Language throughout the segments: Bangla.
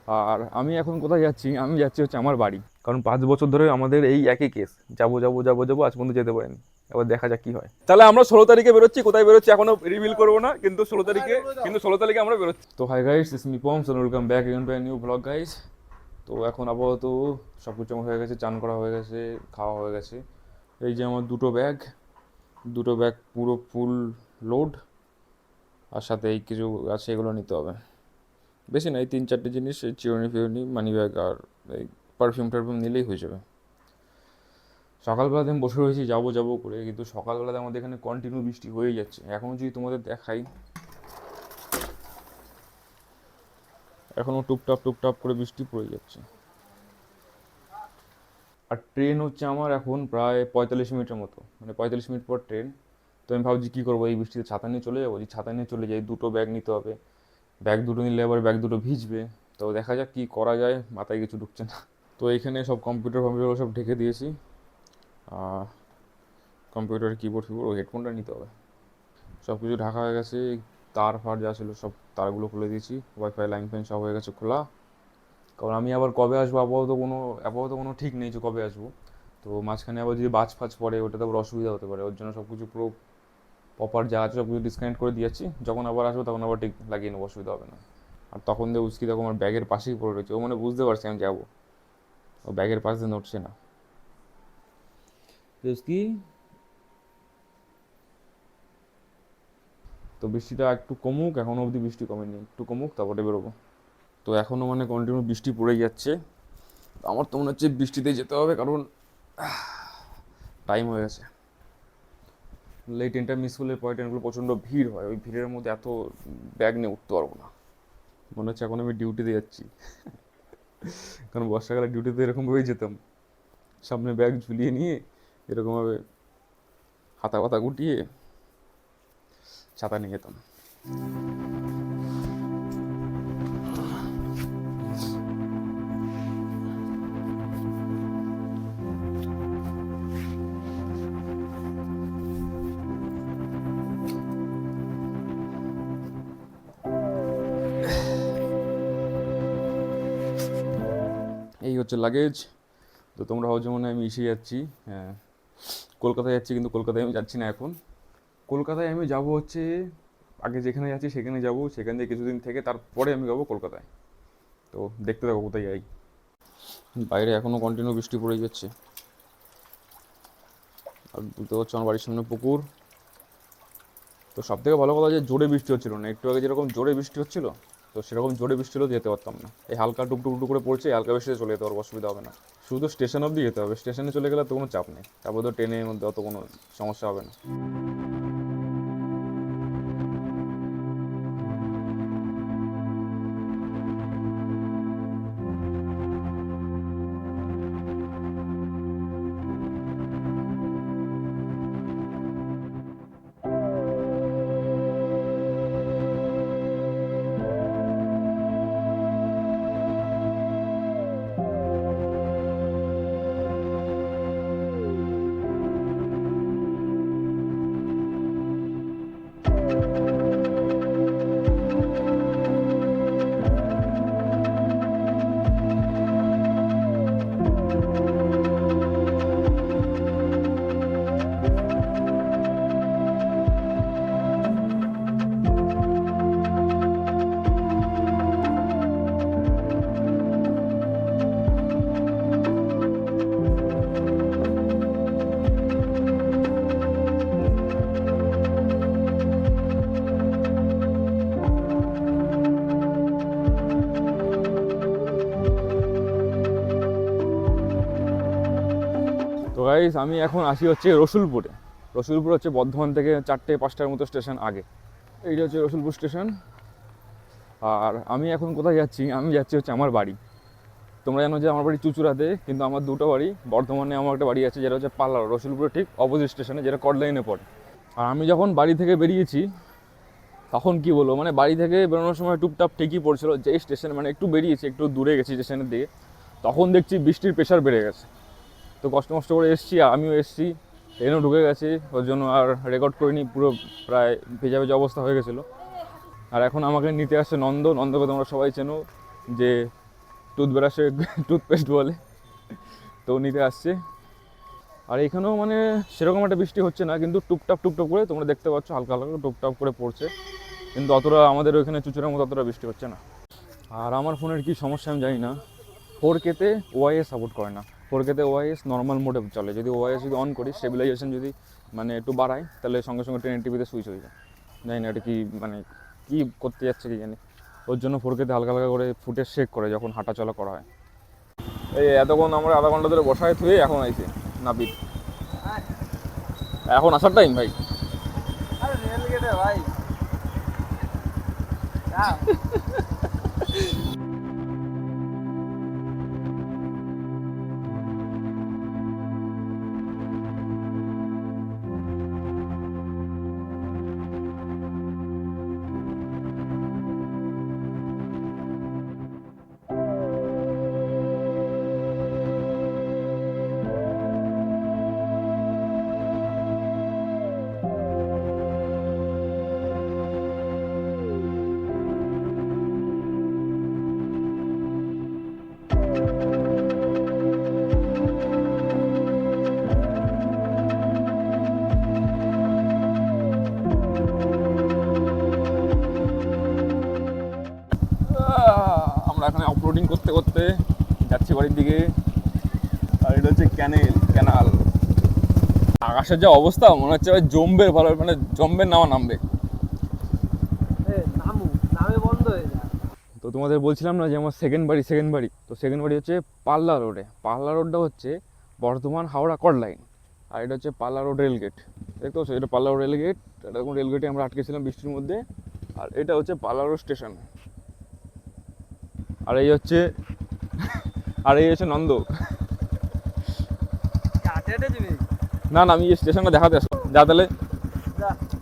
আর আমি এখন কোথায় যাচ্ছি, আমি যাচ্ছি হচ্ছে আমার বাড়ি। কারণ 5 বছর ধরে আমাদের এই একই কেস, যাবো যাবো যাবো যাবো, আজ পর্যন্ত যেতে পারিনি। এবার দেখা যাক কি হয়। তাহলে আমরা 16 তারিখে বেরোচ্ছি, কোথায় বেরোচ্ছি এখনো রিভিল করবো না, কিন্তু 16 তারিখে, আমরা বেরোচ্ছি। তো hi guys, it's me Poms and welcome back again to a new blog guys. তো এখন আপাতত সব কিছু আমার হয়ে গেছে, চান করা হয়ে গেছে, খাওয়া হয়ে গেছে। এই যে আমার দুটো ব্যাগ পুরো ফুল লোড, আর সাথে এই কিছু আছে এগুলো নিতে হবে। বেশি নাই, 3-4টে জিনিস, এই চিরুনি ফিরুনি, মানি ব্যাগ আর এই পারফিউম টারফিউম নিলেই হয়ে যাবে। সকালবেলাতে আমি বসে রয়েছি যাবো যাবো করে, কিন্তু সকালবেলাতে আমাদের এখানে কন্টিনিউ বৃষ্টি হয়েই যাচ্ছে। এখনও যদি তোমাদের দেখাই, এখনও টুপটাপ টুপটাপ করে বৃষ্টি পড়ে যাচ্ছে। আর ট্রেন হচ্ছে আমার এখন প্রায় 45 মিনিটের মতো, মানে 45 মিনিট পর ট্রেন। তো আমি ভাবছি কী করবো, এই বৃষ্টিতে ছাতা নিয়ে চলে যাবো। যদি ছাতা নিয়ে চলে যাই, দুটো ব্যাগ নিতে হবে, ব্যাগ দুটো নিলে আবার ব্যাগ দুটো ভিজবে। তো দেখা যাক কী করা যায়, মাথায় কিছু ঢুকছে না। তো এখানে সব কম্পিউটার সব ঢেকে দিয়েছি। কম্পিউটার কিবোর্ড ফিবোর্ড, ওই হেডফোনটা নিতে হবে। সব কিছু ঢাকা হয়ে গেছে, তার ফার যা ছিল সব তারগুলো খুলে দিয়েছি, ওয়াইফাই লাইন ফাইন সব হয়ে গেছে খোলা। কারণ আমি আবার কবে আসবো আপাতত কোনো ঠিক নেই যে কবে আসবো। তো মাঝখানে আবার যদি বাজ ফাজ পড়ে, ওটাতে আবার অসুবিধা হতে পারে। ওর জন্য সব কিছু পুরো প্রপার যা আছে সব কিছু ডিসকানেক্ট করে দিয়েছি। যখন আবার আসবো তখন আবার ঠিক লাগিয়ে নেবো, অসুবিধা হবে না। আর তখন দিয়ে উস্কি দেখো আমার ব্যাগের পাশেই পড়ে রয়েছে, ও মানে বুঝতে পারছি আমি যাবো, ও ব্যাগের পাশ দিয়ে নড়ছে না। উস্কি, তো বৃষ্টিটা একটু কমুক, এখনও অবধি বৃষ্টি কমেনি, একটু কমুক তারপরে বেরোবো। তো এখনও মানে কন্টিনিউ বৃষ্টি পড়েই যাচ্ছে। আমার তো মনে হচ্ছে বৃষ্টিতে যেতে হবে, কারণ টাইম হয়ে গেছে। এই ট্রেনটা মিস করলে পরে ট্রেনগুলো প্রচণ্ড ভিড় হয়, ওই ভিড়ের মধ্যে এত ব্যাগ নিয়ে উঠতে পারবো না। মনে হচ্ছে এখন আমি ডিউটিতে যাচ্ছি, কারণ বর্ষাকালে ডিউটিতে এরকমভাবেই যেতাম, সামনে ব্যাগ ঝুলিয়ে নিয়ে এরকমভাবে হাতা পাতা গুটিয়ে ছাতা নিয়ে যেতাম। এই হচ্ছে লাগেজ। তো তোমরা ভাবছো মনে হয় আমি এসে যাচ্ছি, হ্যাঁ কলকাতায় যাচ্ছি, কিন্তু কলকাতায় আমি যাচ্ছি না এখন। কলকাতায় আমি যাব হচ্ছে, আগে যেখানে যাচ্ছি সেখানে যাব, সেখান থেকে কিছুদিন থেকে তারপরে আমি যাবো কলকাতায়। তো দেখতে থাকো কোথায় যাই। বাইরে এখনও কন্টিনিউ বৃষ্টি পড়ে যাচ্ছে। আর বুঝতে পারছো আমার বাড়ির সামনে পুকুর। তো সব থেকে ভালো কথা যে জোরে বৃষ্টি হচ্ছিল না, একটু আগে যেরকম জোরে বৃষ্টি হচ্ছিল, তো সেরকম জোরে বৃষ্টি হলেও যেতে পারতাম না। এই হালকা টুকটুক টুক করে পড়ছে, হালকা বৃষ্টিতে চলে যেতে পারবো, অসুবিধা হবে না। শুধু স্টেশন অবধি যেতে হবে, স্টেশনে চলে গেলে তো কোনো চাপ নেই, তারপর তো ট্রেনের মধ্যে অত কোনো সমস্যা হবে না। তো গাইস, আমি এখন আসি হচ্ছে রসুলপুরে। রসুলপুর হচ্ছে বর্ধমান থেকে 4-5টার মতো স্টেশন আগে। এইটা হচ্ছে রসুলপুর স্টেশন। আর আমি এখন কোথায় যাচ্ছি, আমি যাচ্ছি হচ্ছে আমার বাড়ি। তোমরা জানো যে আমার বাড়ি চুঁচুড়াতে, কিন্তু আমার দুটো বাড়ি, বর্ধমানে আমার একটা বাড়ি আছে যেটা হচ্ছে পাল্লার, রসুলপুরে ঠিক অপোজিট স্টেশনে, যেটা কট লাইনে পড়ে। আর আমি যখন বাড়ি থেকে বেরিয়েছি, তখন কি বলবো, মানে বাড়ি থেকে বেরোনোর সময় টুপটাপ ঠিকই পড়ছিল, যেই স্টেশন মানে একটু বেরিয়েছি, একটু দূরে গেছি স্টেশনের দিকে, তখন দেখছি বৃষ্টির প্রেশার বেড়ে গেছে। তো কষ্ট মষ্ট করে এসেছি, আমিও এসেছি, ট্রেনও ঢুকে গেছি, ওর জন্য আর রেকর্ড করিনি, পুরো প্রায় ভেজা ভেজা অবস্থা হয়ে গেছিলো। আর এখন আমাকে নিতে আসছে নন্দকে তোমরা সবাই চেনো, যে টুথব্রাশে টুথপেস্ট বলে, তো নিতে আসছে। আর এখানেও মানে সেরকম একটা বৃষ্টি হচ্ছে না, কিন্তু টুপটাপ টুপটাপ করে তোমরা দেখতে পাচ্ছ হালকা হালকা টুপটাপ করে পড়ছে, কিন্তু অতটা আমাদের ওইখানে চুচুড়ার মতো অতটা বৃষ্টি হচ্ছে না। আর আমার ফোনের কি সমস্যা আমি জানি না, 4K-তে ওআইএস সাপোর্ট করে না। 4K-তে ওআইএস নর্মাল মোডে চলে, যদি ওআইএস যদি অন করি, স্টেবিলাইজেশন যদি মানে একটু বাড়াই, তাহলে সঙ্গে সঙ্গে 1080p-তে সুইচ হয়ে যায়। জানি না এটা কি মানে কী করতে যাচ্ছে কি জানি, ওর জন্য 4K-তে হালকা হালকা করে ফুটেজ শেক করে যখন হাঁটা চলা করা হয়। এই এতক্ষণ আমরা আধা ঘন্টা ধরে বসায় থুয়ে এখন আইছে নাপিত, এখন আসার টাইম ভাই। আরে রেল গেটে ভাই আমরা এখানে অফরোডিং করতে করতে যাচ্ছি বাড়ির দিকে। আর এটা হচ্ছে ক্যানাল। আকাশের যে অবস্থা মনে হচ্ছে ভাই জম্বের ভালো, মানে জম্বের নামা নামবে। নামে বন্ধ হয়ে যায়। তো তোমাদের বলছিলাম না যে আমার সেকেন্ড বাড়ি, তো সেকেন্ড বাড়ি হচ্ছে পাল্লা রোডে। পাল্লা রোডটা হচ্ছে বর্ধমান হাওড়া কট লাইন, আর এটা হচ্ছে পাল্লা রোড রেলগেট। দেখতে পাচ্ছ, এটা পাল্লা রোড রেলগেট। এটা এখন রেলগেটে আমরা আটকেছিলাম বৃষ্টির মধ্যে। আর এটা হচ্ছে পাল্লা রোড স্টেশন। আর এই হচ্ছে নন্দ। না না, আমি এই স্টেশনটা দেখাতে আসো। যা তাহলে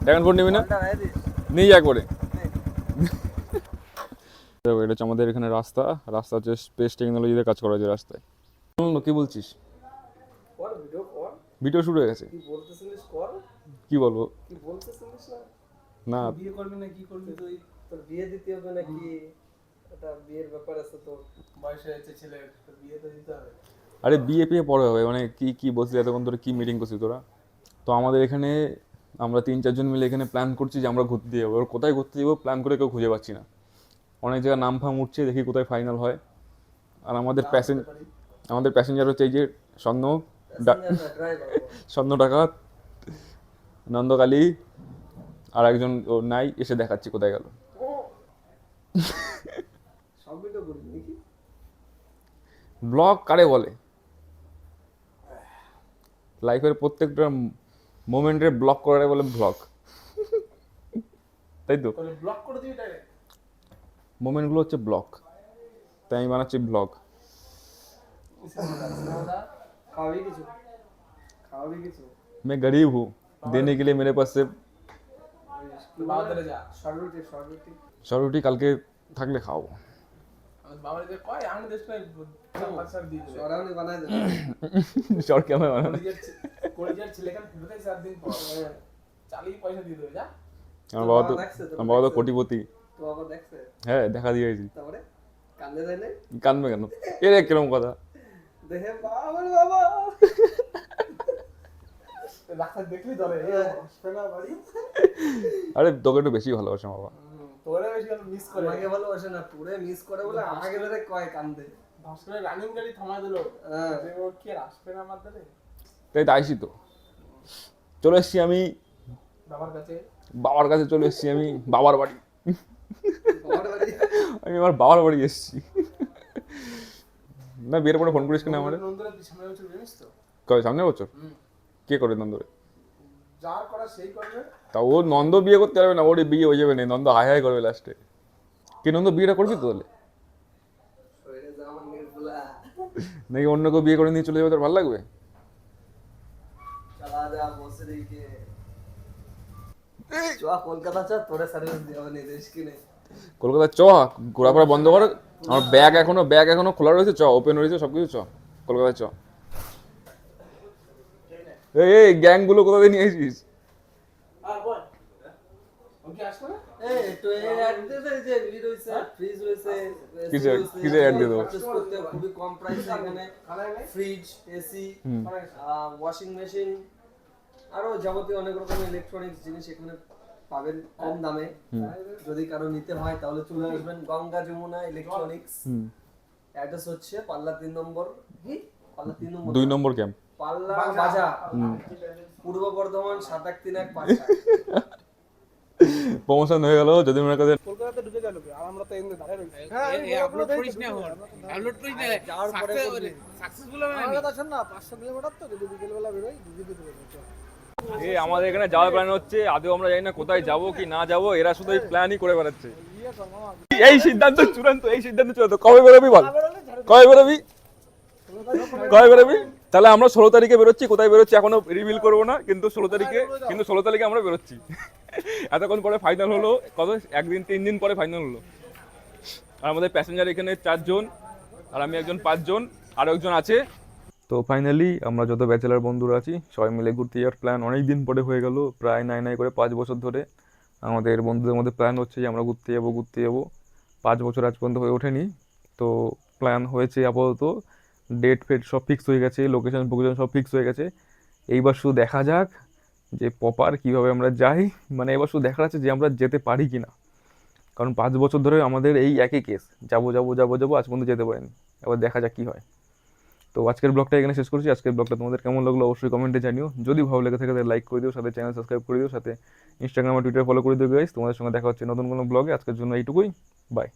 ড্রাগন ফ্রুট নিবি না, নিয়ে যা করে। এটা হচ্ছে আমাদের এখানে রাস্তা হচ্ছে স্পেস টেকনোলজিতে কাজ করা, যে রাস্তায়। কি বলছিস? ভিডিও শুরু হয়ে গেছে। কি বলবো? না বিয়ে করবি না কি করবি তুই? তোর বিয়ে দিতে হবে নাকি? এটা বিয়ের ব্যাপার আছে, তো বয়স হয়েছে ছেলের, তোর বিয়ে তো দিতে হবে। আরে বিয়ে পিয়ে পরে হবে, মানে কি বলছিস এতক্ষণ ধরে, কি মিটিং করছিস তোরা? তো আমাদের এখানে আমরা 3-4 জন মিলে এখানে প্ল্যান করছি যে আমরা ঘুরতে যাবো। এবার কোথায় ঘুরতে যাবো প্ল্যান করে কেউ খুঁজে পাচ্ছি না। অনেক জায়গায় নাম ফাম উঠছে, দেখি কোথায় ফাইনাল হয়। আর আমাদের প্যাসেঞ্জার হচ্ছে এই যে স্বর্ণ ডাকাত, নন্দকালী, আর একজন ও নাই, এসে দেখাচ্ছি কোথায় গেল। ব্লগ কারে বলে? লাইফের প্রত্যেকটা মোমেন্টের ব্লগ করে বলে ব্লগ, তাই তো? ব্লক করে দিবি ডাইরেক্ট। মোমেন্টগুলো হচ্ছে ব্লগ, তাই আমি বানাচ্ছি ব্লগ। খাওয়াবি কিছু? मैं गरीब हूँ, देने के लिए मेरे पास से সরুটি কালকে থাকলে খাও। সর কেমন বানানো? আমার বাবা তো কোটিপতি। হ্যাঁ, দেখা দিয়েছি। কান্দবে কেন? এর কিরকম কথা? আরে তোকে একটু বেশি ভালোবাসে বাবা। তোরে বেশি মিস করে, আমাকে ভালোবাসে না, তোরে মিস করে বলে আমাকে ধরে কয় কান্দে। ভাস্কর রানিং গাড়ি থামায় দিল, যে ও কি আর আসবে না আমার ধরে। তাই আইছি তো, চলে এসেছি আমি বাবার কাছে চলে এসেছি আমি বাবার বাড়ি। আমি আমার বাবার বাড়ি এসেছি। না, বিয়ের পরে ফোন করিস কেন আমার? কবে? সামনের বছর? কে করে নন্দরে? যার করা সেই করবে। তা ও নন্দ বিয়ে করতে পারবে না, ওর বিয়ে হয়ে যাবে না, নন্দ হাই হাই করবে লাস্টে। কি নন্দ বিয়েটা করবি তো তাহলে? নাকি অন্য কেউ বিয়ে করে নিয়ে চলে যাবে, তোর ভালো লাগবে? কলকাতা চ, ঘোরাফেরা বন্ধ কর। আমার ব্যাগ এখনো খোলা রয়েছে, চ, ওপেন রয়েছে সবকিছু, চ কলকাতা চ। এই গ্যাং গুলো কোথা থেকে নিয়ে এসেছিস? এই তো এই অ্যাড দিয়ে দে যে ভিড় হইছে ফ্রিজ হইছে কিসে অ্যাড দিয়ে দেবো? পারচেজ করতে খুবই কম প্রাইসে এখানে ফ্রিজ এসি ওয়াশিং মেশিন আরো যাবতীয় অনেক রকম ইলেকট্রনিক্স জিনিস এখানে পাবেন কম দামে। যদি কারো নিতে হয় তাহলে চলে আসবেন গঙ্গা যমুনা ইলেকট্রনিক্স। অ্যাড্রেস হচ্ছে পাল্লা 3 নম্বর পাল্লা 3 নম্বর 2 নম্বর ক্যাম্প, পাল্লা বাজার পূর্ব বর্ধমান 78115। প্রমোশন হয়ে গেল যদি মনে করেন। কলকাতাতে ঢুকে গেল আর আমরা তো এখানে দাঁড়িয়ে রইছি। আপলোড করিস না এখন আপলোড করিস না যাওয়ার পরে সাকসেসফুল হবে না আমার কথা শোন না 500 কিলোমিটার তো যদি বিকেল বেলা বেরোই দিদি চলে যাচ্ছে। এই আমাদের এখানে যাওয়ার প্ল্যান হচ্ছে, আদৌ আমরা জানি না কোথায় যাব কি না যাব, এরা শুধু এই প্ল্যানই করে বেড়াচ্ছে। এই সিদ্ধান্ত চূড়ান্ত, এই সিদ্ধান্ত চূড়ান্ত। কবে বেরোবি বল, কবে বেরোবি, কবে বেরোবি? তাহলে আমরা 16 তারিখে বেরোচ্ছি, কোথায় বেরোচ্ছি এখনো রিভিল করবো না, কিন্তু 16 তারিখে আমরা বেরোচ্ছি। এতক্ষণ পরে ফাইনাল হলো, কত 3 দিন পরে ফাইনাল হলো। আর আমাদের প্যাসেঞ্জার এখানে 4 জন, আর আমি একজন 5 জন, আরও একজন আছে। তো ফাইনালি আমরা যত ব্যাচেলার বন্ধুরা আছি সবাই মিলে ঘুরতে যাওয়ার প্ল্যান অনেক দিন পরে হয়ে গেল, প্রায় নাই করে 5 বছর ধরে আমাদের বন্ধুদের মধ্যে প্ল্যান হচ্ছে যে আমরা ঘুরতে যাবো। 5 বছর আজ পর্যন্ত হয়ে ওঠেনি। তো প্ল্যান হয়েছে আপাতত, ডেট ফেট সব ফিক্স হয়ে গেছে, লোকেশন সব ফিক্স হয়ে গেছে। এইবার শুধু দেখা যাক যে প্রপার কীভাবে আমরা যাই, মানে এবার শুধু দেখার আছে যে আমরা যেতে পারি কি না। কারণ 5 বছর ধরে আমাদের এই একই কেস, যাবো আজ পর্যন্ত যেতে পারিনি। এবার দেখা যাক কী হয়। তো আজকের ব্লগটা এখানে শেষ করছি। আজকের ব্লগটা তোমাদের কেমন লাগলো অবশ্যই কমেন্টে জানিও। যদি ভালো লেগে থাকে তাহলে লাইক করে দিও, সাথে চ্যানেল সাবস্ক্রাইব করে দিও, সাথে ইনস্টাগ্রাম আর টুইটার ফলো করে দিও গাইস। তোমাদের সঙ্গে দেখা হচ্ছে নতুন কোনো ব্লগে। আজকের জন্য এইটুকুই, বাই।